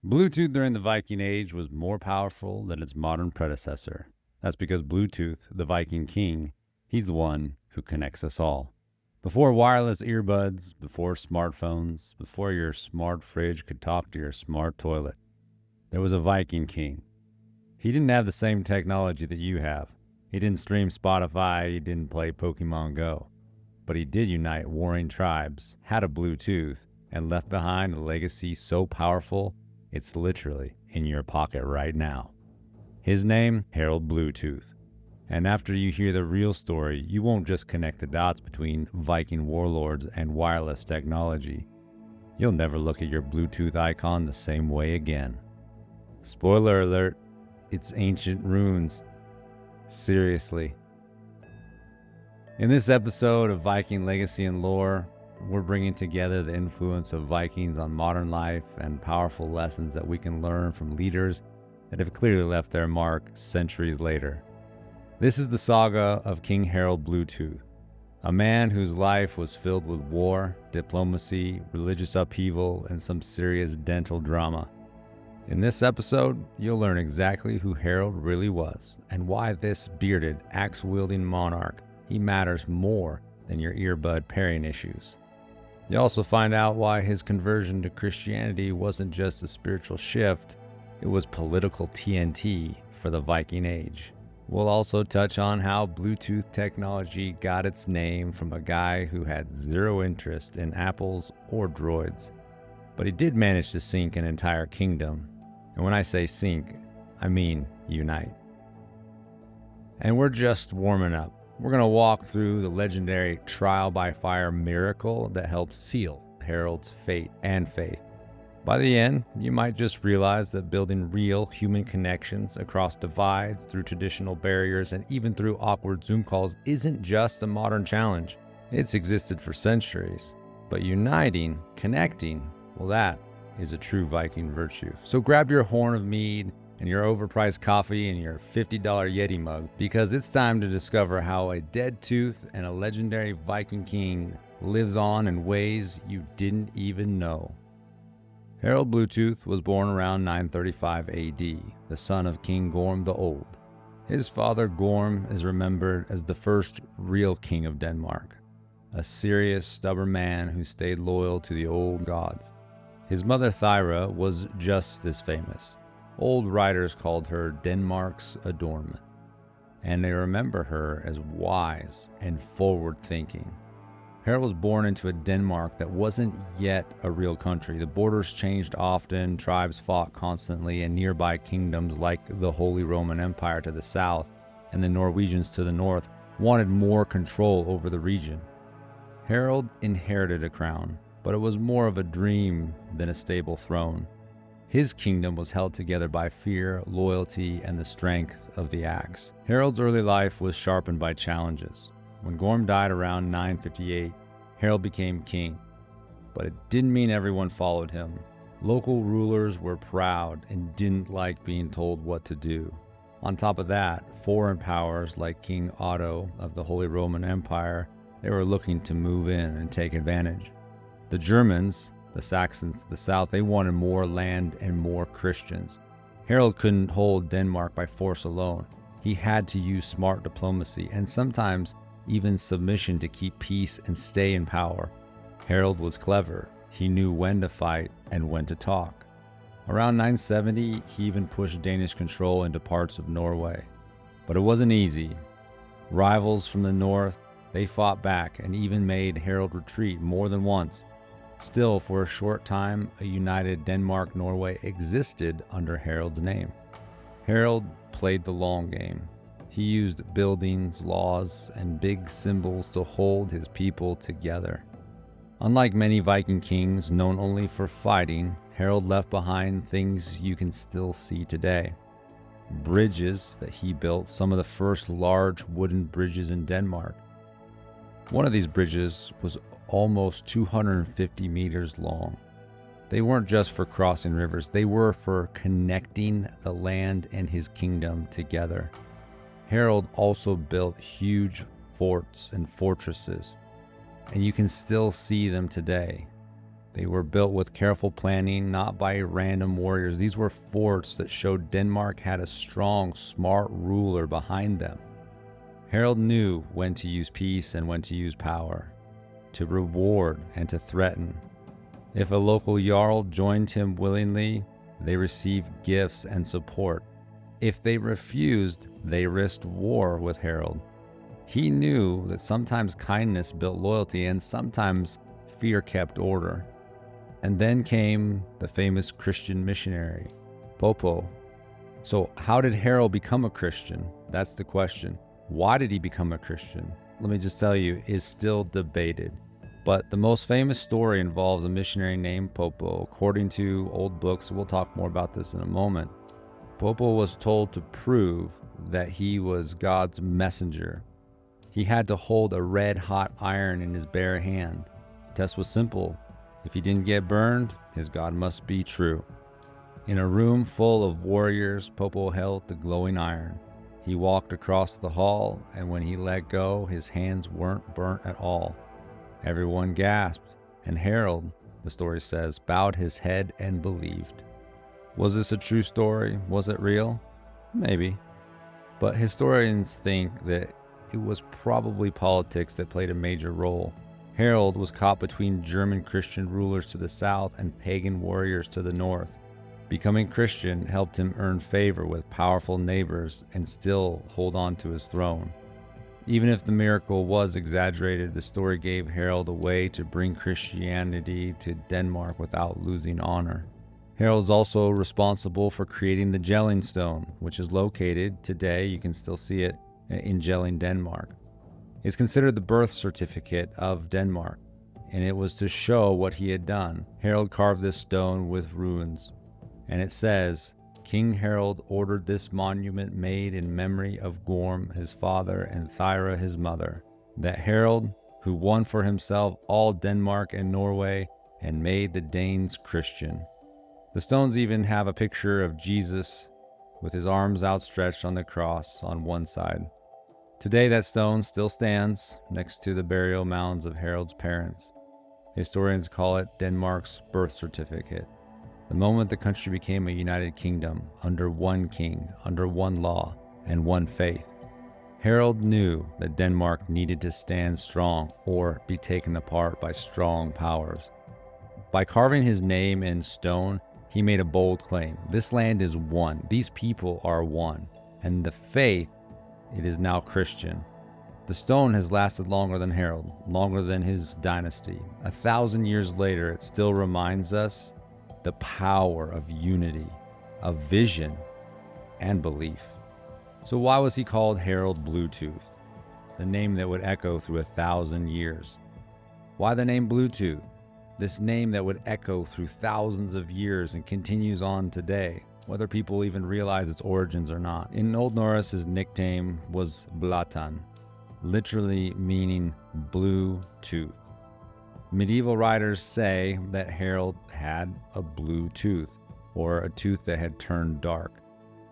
Bluetooth during the Viking Age was more powerful than its modern predecessor. That's because Bluetooth, the Viking king, he's the one who connects us all. Before wireless earbuds, before smartphones, before your smart fridge could talk to your smart toilet, there was a Viking king. He didn't have the same technology that you have. He didn't stream Spotify, he didn't play Pokemon Go. But he did unite warring tribes, had a Bluetooth, and left behind a legacy so powerful, it's literally in your pocket right now. His name, Harald Bluetooth. And after you hear the real story, you won't just connect the dots between Viking warlords and wireless technology. You'll never look at your Bluetooth icon the same way again. Spoiler alert, it's ancient runes. Seriously. In this episode of Viking Legacy and Lore, we're bringing together the influence of Vikings on modern life and powerful lessons that we can learn from leaders that have clearly left their mark centuries later. This is the saga of King Harald Bluetooth, a man whose life was filled with war, diplomacy, religious upheaval, and some serious dental drama. In this episode, you'll learn exactly who Harald really was and why this bearded, axe-wielding monarch, he matters more than your earbud pairing issues. You also find out why his conversion to Christianity wasn't just a spiritual shift, it was political TNT for the Viking Age. We'll also touch on how Bluetooth technology got its name from a guy who had zero interest in apples or droids. But he did manage to sink an entire kingdom. And when I say sink, I mean unite. And we're just warming up. We're going to walk through the legendary trial by fire miracle that helped seal Harald's fate and faith. By the end, you might just realize that building real human connections across divides, through traditional barriers, and even through awkward Zoom calls isn't just a modern challenge. It's existed for centuries. But uniting, connecting, well, that is a true Viking virtue. So grab your horn of mead and your overpriced coffee and your $50 Yeti mug, because it's time to discover how a dead tooth and a legendary Viking king lives on in ways you didn't even know. Harald Bluetooth was born around 935 AD, the son of King Gorm the Old. His father Gorm is remembered as the first real king of Denmark, a serious, stubborn man who stayed loyal to the old gods. His mother Thyra was just as famous. Old writers called her Denmark's adornment, and they remember her as wise and forward-thinking. Harald was born into a Denmark that wasn't yet a real country. The borders changed often, tribes fought constantly, and nearby kingdoms like the Holy Roman Empire to the south and the Norwegians to the north wanted more control over the region. Harald inherited a crown, but it was more of a dream than a stable throne. His kingdom was held together by fear, loyalty, and the strength of the axe. Harald's early life was sharpened by challenges. When Gorm died around 958, Harald became king. But it didn't mean everyone followed him. Local rulers were proud and didn't like being told what to do. On top of that, foreign powers like King Otto of the Holy Roman Empire, they were looking to move in and take advantage. The Germans, the Saxons to the south, they wanted more land and more Christians. Harald couldn't hold Denmark by force alone. He had to use smart diplomacy and sometimes even submission to keep peace and stay in power. Harald was clever. He knew when to fight and when to talk. Around 970, he even pushed Danish control into parts of Norway. But it wasn't easy. Rivals from the north, they fought back and even made Harald retreat more than once. Still, for a short time, a united Denmark-Norway existed under Harald's name. Harald played the long game. He used buildings, laws, and big symbols to hold his people together. Unlike many Viking kings known only for fighting, Harald left behind things you can still see today. Bridges that he built, some of the first large wooden bridges in Denmark. One of these bridges was almost 250 meters long. They weren't just for crossing rivers, they were for connecting the land and his kingdom together. Harald also built huge forts and fortresses, and you can still see them today. They were built with careful planning, not by random warriors. These were forts that showed Denmark had a strong, smart ruler behind them. Harald knew when to use peace and when to use power, to reward and to threaten. If a local jarl joined him willingly, they received gifts and support. If they refused, they risked war with Harald. He knew that sometimes kindness built loyalty and sometimes fear kept order. And then came the famous Christian missionary, Poppo. So how did Harald become a Christian? That's the question. Why did he become a Christian? Let me just tell you, is still debated. But the most famous story involves a missionary named Poppo. According to old books, we'll talk more about this in a moment. Poppo was told to prove that he was God's messenger. He had to hold a red-hot iron in his bare hand. The test was simple. If he didn't get burned, his God must be true. In a room full of warriors, Poppo held the glowing iron. He walked across the hall, and when he let go, his hands weren't burnt at all. Everyone gasped, and Harald, the story says, bowed his head and believed. Was this a true story? Was it real? Maybe. But historians think that it was probably politics that played a major role. Harald was caught between German Christian rulers to the south and pagan warriors to the north. Becoming Christian helped him earn favor with powerful neighbors and still hold on to his throne. Even if the miracle was exaggerated, the story gave Harald a way to bring Christianity to Denmark without losing honor. Harald is also responsible for creating the Jelling Stone, which is located today, you can still see it, in Jelling, Denmark. It's considered the birth certificate of Denmark, and it was to show what he had done. Harald carved this stone with runes, and it says, King Harald ordered this monument made in memory of Gorm, his father, and Thyra, his mother, that Harald, who won for himself all Denmark and Norway, and made the Danes Christian. The stones even have a picture of Jesus with his arms outstretched on the cross on one side. Today that stone still stands next to the burial mounds of Harald's parents. Historians call it Denmark's birth certificate. The moment the country became a united kingdom, under one king, under one law, and one faith. Harald knew that Denmark needed to stand strong or be taken apart by strong powers. By carving his name in stone, he made a bold claim. This land is one. These people are one. And the faith, it is now Christian. The stone has lasted longer than Harald, longer than his dynasty. 1,000 years later, it still reminds us the power of unity, of vision, and belief. So why was he called Harald Bluetooth? The name that would echo through 1,000 years. Why the name Bluetooth? This name that would echo through thousands of years and continues on today, whether people even realize its origins or not. In Old Norse, his nickname was Blatan, literally meaning blue tooth. Medieval writers say that Harald had a blue tooth, or a tooth that had turned dark.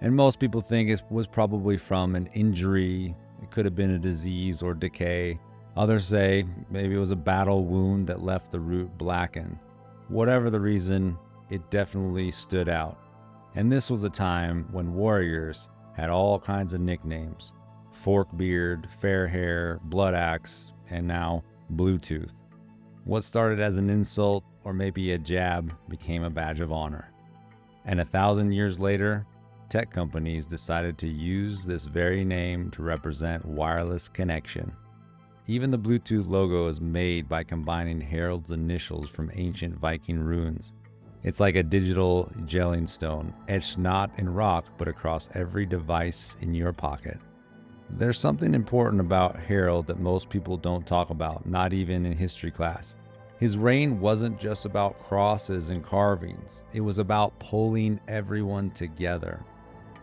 And most people think it was probably from an injury. It could have been a disease or decay. Others say maybe it was a battle wound that left the root blackened. Whatever the reason, it definitely stood out. And this was a time when warriors had all kinds of nicknames. Forkbeard, fair hair, blood axe, and now Bluetooth. What started as an insult or maybe a jab became a badge of honor. And 1,000 years later, tech companies decided to use this very name to represent wireless connection. Even the Bluetooth logo is made by combining Harald's initials from ancient Viking runes. It's like a digital Jelling Stone, etched not in rock, but across every device in your pocket. There's something important about Harald that most people don't talk about, not even in history class. His reign wasn't just about crosses and carvings. It was about pulling everyone together.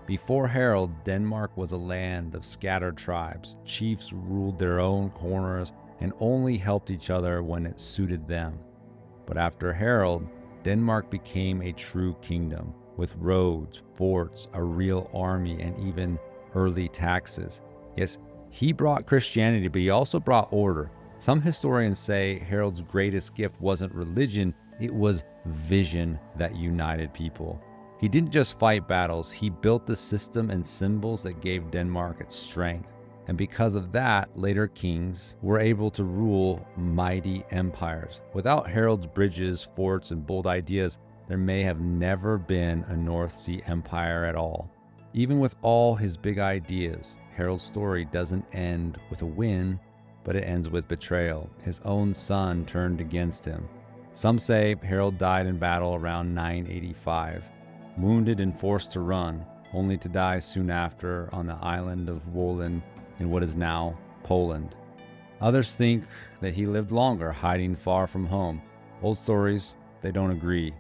Before Harald, Denmark was a land of scattered tribes. Chiefs ruled their own corners and only helped each other when it suited them. But after Harald, Denmark became a true kingdom, with roads, forts, a real army, and even early taxes. Yes, he brought Christianity, but he also brought order. Some historians say Harald's greatest gift wasn't religion, It was vision that united people. He didn't just fight battles, he built the system and symbols that gave Denmark its strength. And because of that, later kings were able to rule mighty empires. Without Harald's bridges, forts, and bold ideas, there may have never been a North Sea empire at all. Even with all his big ideas, Harald's story doesn't end with a win, but it ends with betrayal. His own son turned against him. Some say Harald died in battle around 985, wounded and forced to run, only to die soon after on the island of Wollin in what is now Poland. Others think that he lived longer, hiding far from home. Old stories, they don't agree.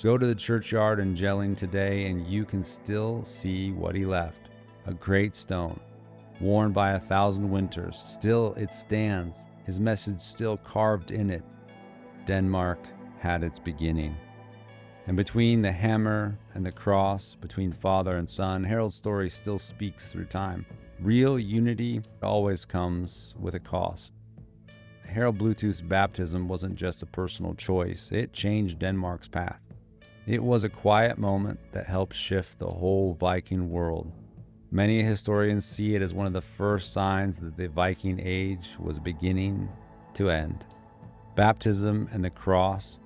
Go to the churchyard in Jelling today and you can still see what he left. A great stone, worn by 1,000 winters. Still it stands, his message still carved in it. Denmark had its beginning. And between the hammer and the cross, between father and son, Harald's story still speaks through time. Real unity always comes with a cost. Harald Bluetooth's baptism wasn't just a personal choice, it changed Denmark's path. It was a quiet moment that helped shift the whole Viking world. Many historians see it as one of the first signs that the Viking Age was beginning to end. Baptism and the cross.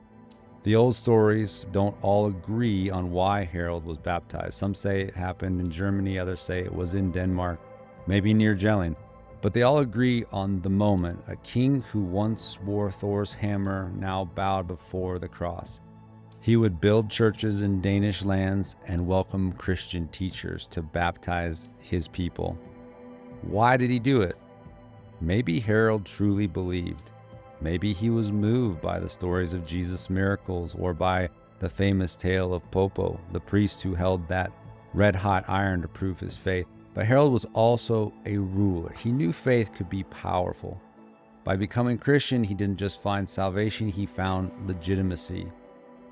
The old stories don't all agree on why Harald was baptized. Some say it happened in Germany, others say it was in Denmark, maybe near Jelling. But they all agree on the moment. A king who once wore Thor's hammer now bowed before the cross. He would build churches in Danish lands and welcome Christian teachers to baptize his people. Why did he do it? Maybe Harald truly believed. Maybe he was moved by the stories of Jesus' miracles or by the famous tale of Poppo, the priest who held that red-hot iron to prove his faith. But Harald was also a ruler. He knew faith could be powerful. By becoming Christian, he didn't just find salvation, he found legitimacy.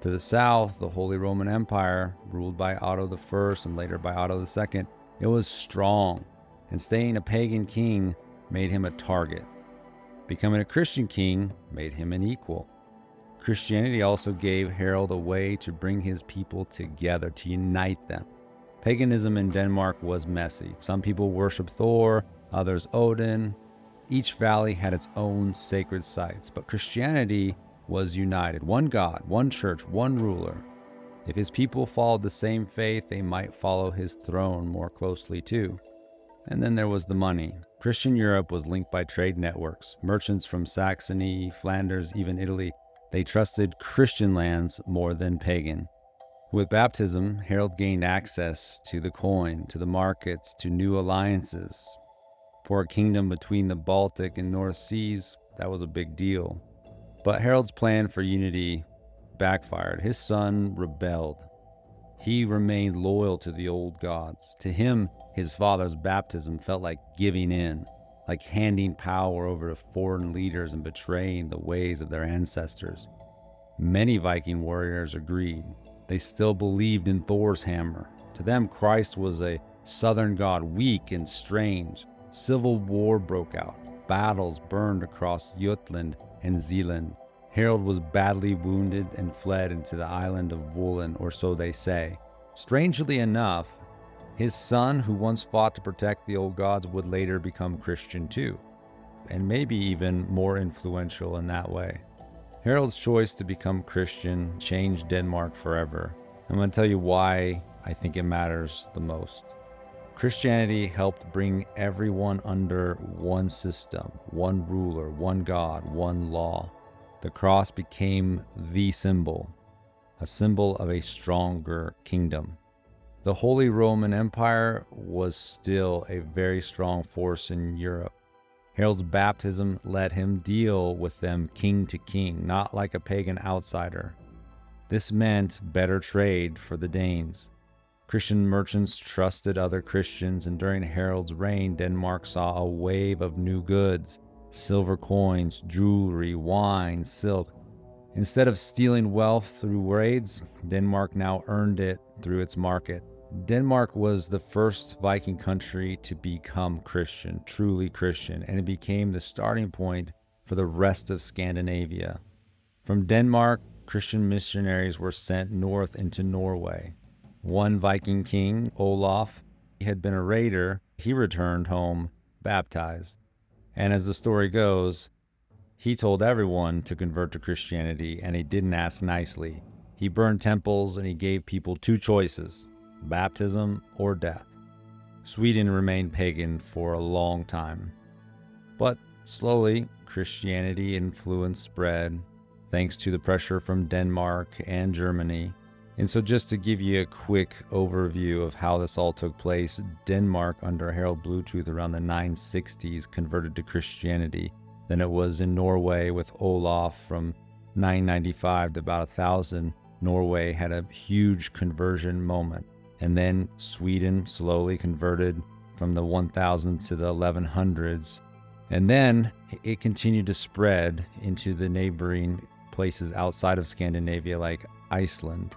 To the south, the Holy Roman Empire, ruled by Otto I and later by Otto II, it was strong, and staying a pagan king made him a target. Becoming a Christian king made him an equal. Christianity also gave Harald a way to bring his people together, to unite them. Paganism in Denmark was messy. Some people worshiped Thor, others Odin. Each valley had its own sacred sites, but Christianity was united. One God, one church, one ruler. If his people followed the same faith, they might follow his throne more closely too. And then there was the money. Christian Europe was linked by trade networks. Merchants from Saxony, Flanders, even Italy, they trusted Christian lands more than pagan. With baptism, Harald gained access to the coin, to the markets, to new alliances. For a kingdom between the Baltic and North Seas, that was a big deal. But Harald's plan for unity backfired. His son rebelled. He remained loyal to the old gods. To him, his father's baptism felt like giving in, like handing power over to foreign leaders and betraying the ways of their ancestors. Many Viking warriors agreed. They still believed in Thor's hammer. To them, Christ was a southern god, weak and strange. Civil war broke out. Battles burned across Jutland and Zealand. Harald was badly wounded and fled into the island of Wollin, or so they say. Strangely enough, his son, who once fought to protect the old gods, would later become Christian too, and maybe even more influential in that way. Harald's choice to become Christian changed Denmark forever. I'm going to tell you why I think it matters the most. Christianity helped bring everyone under one system, one ruler, one God, one law. The cross became the symbol, a symbol of a stronger kingdom. The Holy Roman Empire was still a very strong force in Europe. Harald's baptism let him deal with them king to king, not like a pagan outsider. This meant better trade for the Danes. Christian merchants trusted other Christians, and during Harald's reign, Denmark saw a wave of new goods. Silver coins, jewelry, wine, silk. Instead of stealing wealth through raids, Denmark now earned it through its market. Denmark was the first Viking country to become Christian, truly Christian, and it became the starting point for the rest of Scandinavia. From Denmark, Christian missionaries were sent north into Norway. One Viking king, Olaf, had been a raider. He returned home baptized. And as the story goes, he told everyone to convert to Christianity, and he didn't ask nicely. He burned temples and he gave people two choices, baptism or death. Sweden remained pagan for a long time. But slowly, Christianity influence spread, thanks to the pressure from Denmark and Germany. And so just to give you a quick overview of how this all took place, Denmark under Harald Bluetooth around the 960s converted to Christianity. Then it was in Norway with Olaf from 995 to about 1000. Norway had a huge conversion moment. And then Sweden slowly converted from the 1000 to the 1100s. And then it continued to spread into the neighboring places outside of Scandinavia like Iceland.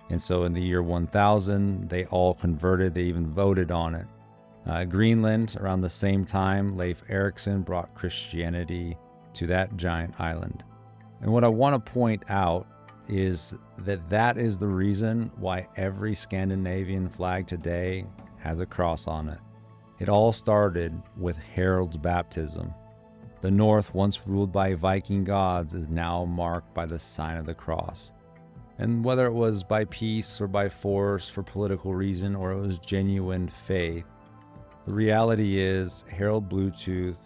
And so in the year 1000, they all converted. They even voted on it. Greenland, around the same time, Leif Erikson brought Christianity to that giant island. And what I want to point out is that is the reason why every Scandinavian flag today has a cross on it. It all started with Harald's baptism. The North, once ruled by Viking gods, is now marked by the sign of the cross. And whether it was by peace or by force for political reason, or it was genuine faith, the reality is Harald Bluetooth,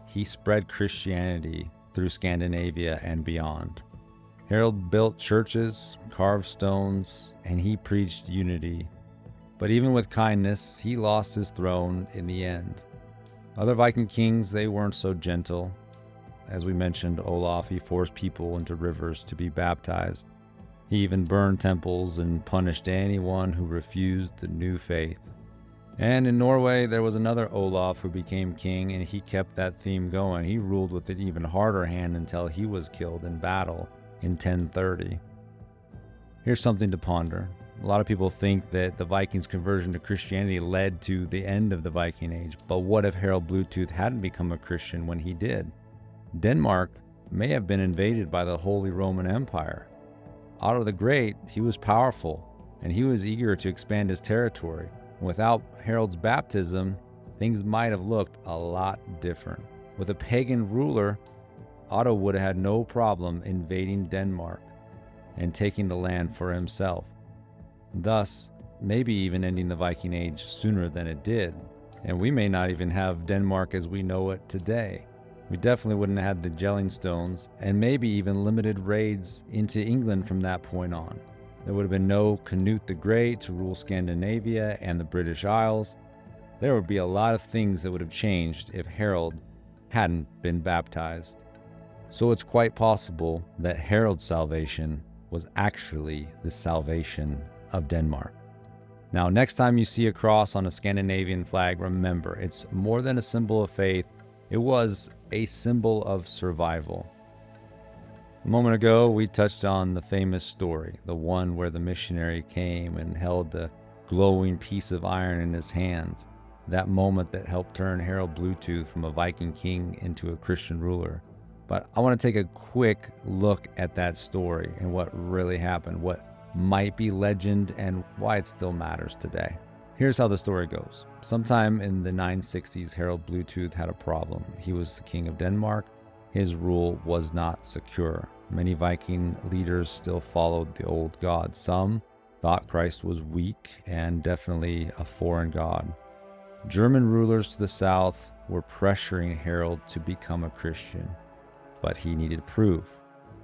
he spread Christianity through Scandinavia and beyond. Harald built churches, carved stones, and he preached unity. But even with kindness, he lost his throne in the end. Other Viking kings, they weren't so gentle. As we mentioned, Olaf, he forced people into rivers to be baptized. He even burned temples and punished anyone who refused the new faith. And in Norway, there was another Olaf who became king, and he kept that theme going. He ruled with an even harder hand until he was killed in battle in 1030. Here's something to ponder. A lot of people think that the Vikings' conversion to Christianity led to the end of the Viking Age, but what if Harald Bluetooth hadn't become a Christian when he did? Denmark may have been invaded by the Holy Roman Empire. Otto the Great, he was powerful, and he was eager to expand his territory. Without Harald's baptism, things might have looked a lot different. With a pagan ruler, Otto would have had no problem invading Denmark and taking the land for himself, thus maybe even ending the Viking Age sooner than it did. And we may not even have Denmark as we know it today. We definitely wouldn't have had the Jelling Stones, and maybe even limited raids into England from that point on. There would have been no Canute the Great to rule Scandinavia and the British Isles. There would be a lot of things that would have changed if Harald hadn't been baptized. So it's quite possible that Harald's salvation was actually the salvation of Denmark. Now, next time you see a cross on a Scandinavian flag, remember, it's more than a symbol of faith. It was a symbol of survival. A moment ago, we touched on the famous story, the one where the missionary came and held the glowing piece of iron in his hands, that moment that helped turn Harald Bluetooth from a Viking king into a Christian ruler. But I want to take a quick look at that story and what really happened, what might be legend, and why it still matters today. Here's how the story goes. Sometime in the 960s, Harald Bluetooth had a problem. He was the king of Denmark. His rule was not secure. Many Viking leaders still followed the old god. Some thought Christ was weak and definitely a foreign god. German rulers to the south were pressuring Harald to become a Christian, but he needed proof,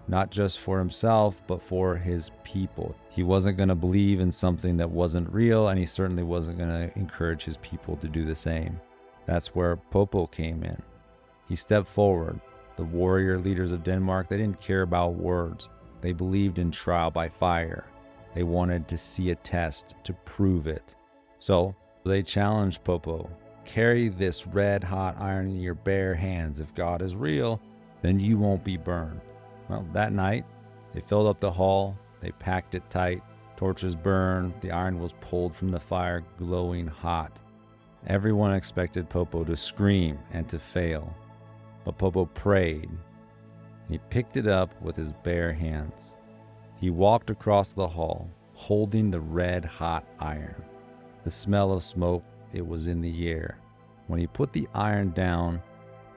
not just for himself, but for his people. He wasn't going to believe in something that wasn't real, and he certainly wasn't going to encourage his people to do the same. That's where Poppo came in. He stepped forward. The warrior leaders of Denmark, they didn't care about words. They believed in trial by fire. They wanted to see a test to prove it. So they challenged Poppo. Carry this red-hot iron in your bare hands. If God is real, then you won't be burned. Well, that night, they filled up the hall. They packed it tight. Torches burned. The iron was pulled from the fire, glowing hot. Everyone expected Poppo to scream and to fail. But Poppo prayed, He picked it up with his bare hands. He walked across the hall, holding the red-hot iron. The smell of smoke, it was in the air. When he put the iron down,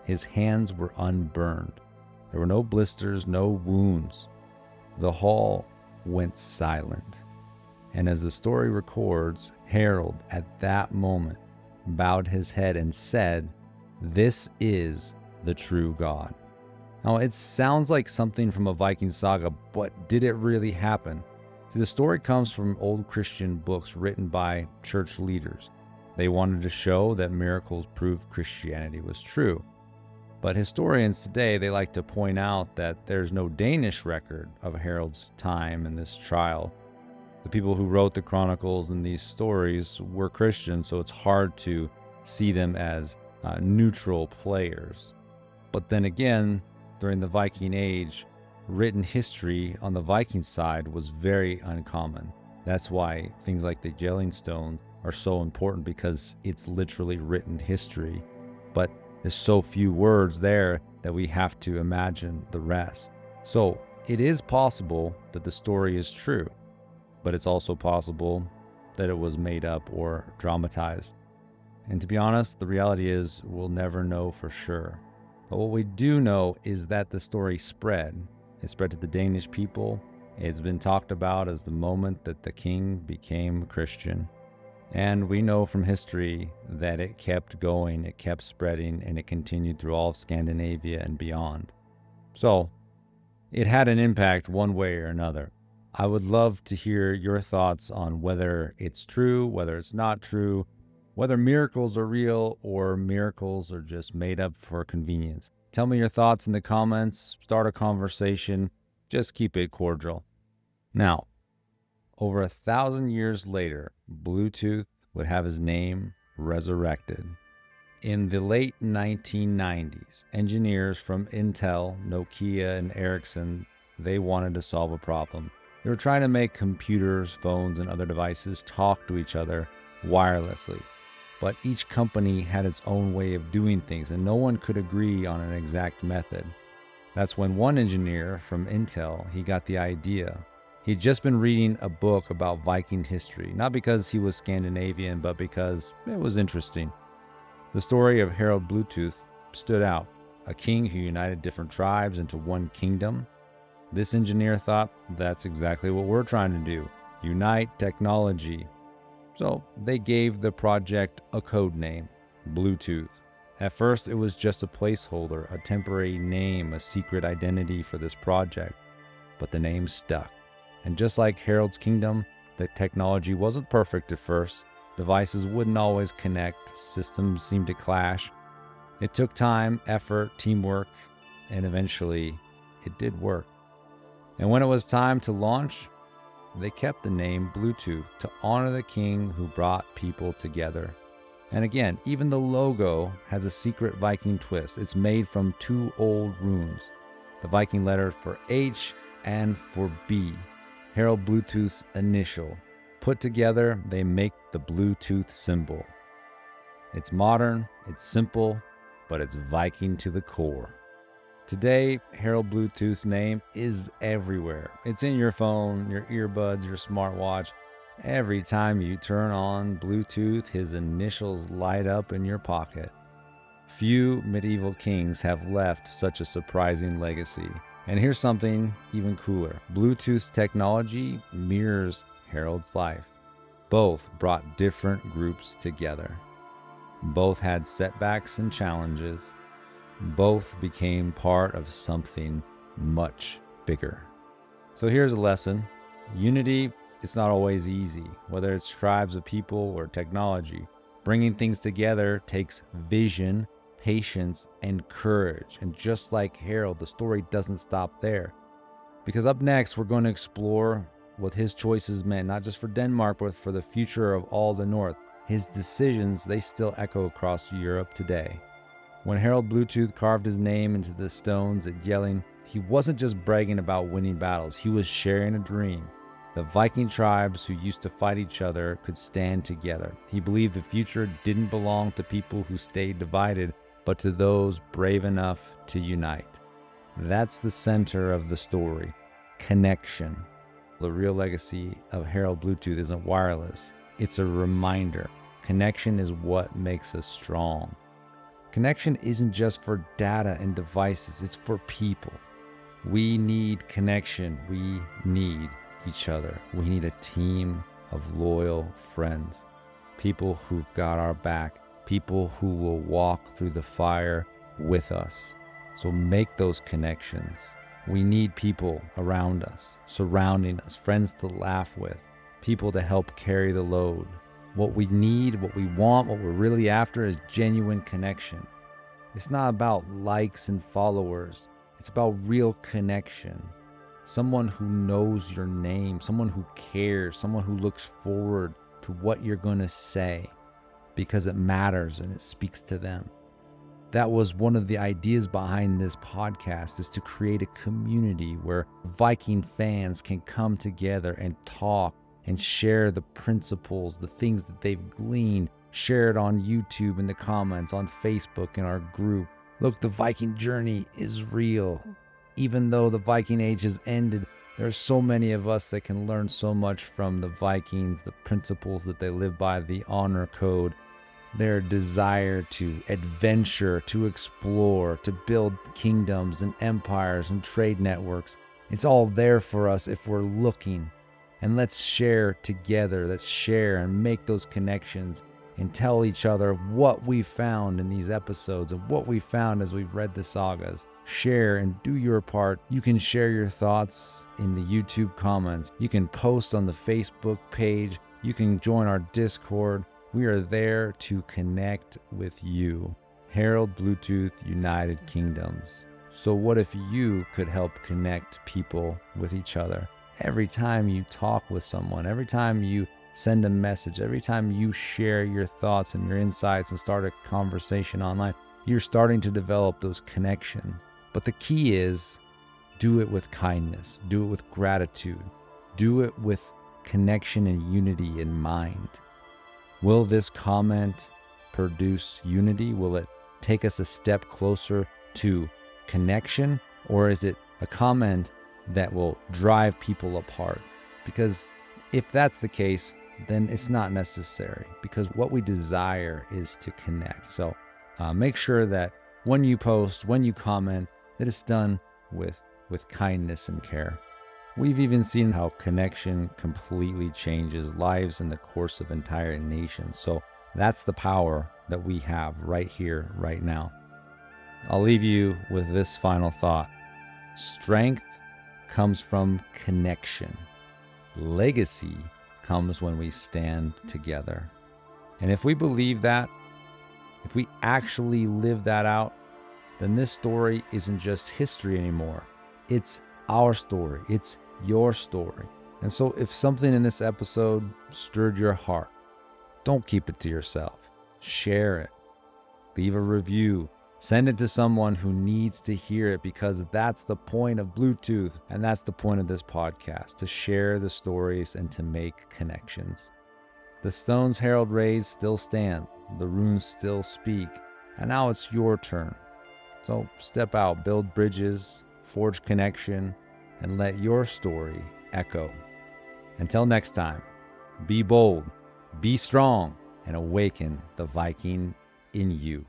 his hands were unburned. There were no blisters, no wounds. The hall went silent. And as the story records, Harald, at that moment, bowed his head and said, "This is the true God." Now, it sounds like something from a Viking saga, but did it really happen? See, the story comes from old Christian books written by church leaders. They wanted to show that miracles proved Christianity was true. But historians today, they like to point out that there's no Danish record of Harald's time in this trial. The people who wrote the chronicles and these stories were Christians, so it's hard to see them as neutral players. But then again, during the Viking Age, written history on the Viking side was very uncommon. That's why things like the Jelling Stones are so important, because it's literally written history. But there's so few words there that we have to imagine the rest. So it is possible that the story is true, but it's also possible that it was made up or dramatized. And to be honest, the reality is we'll never know for sure. But what we do know is that the story spread. It spread to the Danish people. It's been talked about as the moment that the king became Christian. And we know from history that it kept going, it kept spreading, and it continued through all of Scandinavia and beyond. So, it had an impact one way or another. I would love to hear your thoughts on whether it's true, whether it's not true, whether miracles are real or miracles are just made up for convenience. Tell me your thoughts in the comments, start a conversation, just keep it cordial. Now, over 1,000 years later, Bluetooth would have his name resurrected. In the late 1990s, engineers from Intel, Nokia, and Ericsson, they wanted to solve a problem. They were trying to make computers, phones, and other devices talk to each other wirelessly. But each company had its own way of doing things, and no one could agree on an exact method. That's when one engineer from Intel, he got the idea. He'd just been reading a book about Viking history, not because he was Scandinavian, but because it was interesting. The story of Harald Bluetooth stood out, a king who united different tribes into one kingdom. This engineer thought, that's exactly what we're trying to do, unite technology. So they gave the project a code name, Bluetooth. At first, it was just a placeholder, a temporary name, a secret identity for this project, but the name stuck. And just like Harald's kingdom, the technology wasn't perfect at first. Devices wouldn't always connect, systems seemed to clash. It took time, effort, teamwork, and eventually it did work. And when it was time to launch, they kept the name Bluetooth to honor the king who brought people together. And again, even the logo has a secret Viking twist. It's made from two old runes, the Viking letter for H and for B. Harald Bluetooth's initial. Put together, they make the Bluetooth symbol. It's modern, it's simple, but it's Viking to the core. Today, Harald Bluetooth's name is everywhere. It's in your phone, your earbuds, your smartwatch. Every time you turn on Bluetooth, his initials light up in your pocket. Few medieval kings have left such a surprising legacy. And here's something even cooler. Bluetooth's technology mirrors Harald's life. Both brought different groups together. Both had setbacks and challenges. Both became part of something much bigger. So here's a lesson. Unity, it's not always easy, whether it's tribes of people or technology. Bringing things together takes vision, patience, and courage. And just like Harald, the story doesn't stop there. Because up next, we're going to explore what his choices meant, not just for Denmark, but for the future of all the North. His decisions, they still echo across Europe today. When Harald Bluetooth carved his name into the stones at Jelling, he wasn't just bragging about winning battles, he was sharing a dream. The Viking tribes who used to fight each other could stand together. He believed the future didn't belong to people who stayed divided, but to those brave enough to unite. That's the center of the story. Connection. The real legacy of Harald Bluetooth isn't wireless. It's a reminder. Connection is what makes us strong. Connection isn't just for data and devices, it's for people. We need connection. We need each other. We need a team of loyal friends. People who've got our back. People who will walk through the fire with us. So make those connections. We need people around us, surrounding us, friends to laugh with, people to help carry the load. What we need, what we want, what we're really after is genuine connection. It's not about likes and followers. It's about real connection. Someone who knows your name, someone who cares, someone who looks forward to what you're going to say because it matters and it speaks to them. That was one of the ideas behind this podcast, is to create a community where Viking fans can come together and talk and share the principles, the things that they've gleaned, share it on YouTube in the comments, on Facebook in our group. Look, the Viking journey is real. Even though the Viking Age has ended, there's so many of us that can learn so much from the Vikings, the principles that they live by, the honor code, their desire to adventure, to explore, to build kingdoms and empires and trade networks. It's all there for us if we're looking. And let's share together. Let's share and make those connections and tell each other what we found in these episodes and what we found as we've read the sagas. Share and do your part. You can share your thoughts in the YouTube comments. You can post on the Facebook page. You can join our Discord. We are there to connect with you. Harald Bluetooth United Kingdoms. So what if you could help connect people with each other? Every time you talk with someone, every time you send a message, every time you share your thoughts and your insights and start a conversation online, you're starting to develop those connections. But the key is, do it with kindness, do it with gratitude, do it with connection and unity in mind. Will this comment produce unity? Will it take us a step closer to connection? Or is it a comment that will drive people apart? Because if that's the case, then it's not necessary, because what we desire is to connect. So make sure that when you post, when you comment, that it's done with kindness and care. We've even seen how connection completely changes lives in the course of entire nations. So that's the power that we have right here, right now. I'll leave you with this final thought. Strength comes from connection. Legacy comes when we stand together. And if we believe that, if we actually live that out, then this story isn't just history anymore. It's our story. It's your story. And so if something in this episode stirred your heart, don't keep it to yourself. Share it. Leave a review. Send it to someone who needs to hear it, because that's the point of Bluetooth, and that's the point of this podcast, to share the stories and to make connections. The stones Harald raised still stand. The runes still speak. And now it's your turn. So step out, build bridges, forge connection, and let your story echo. Until next time, be bold, be strong, and awaken the Viking in you.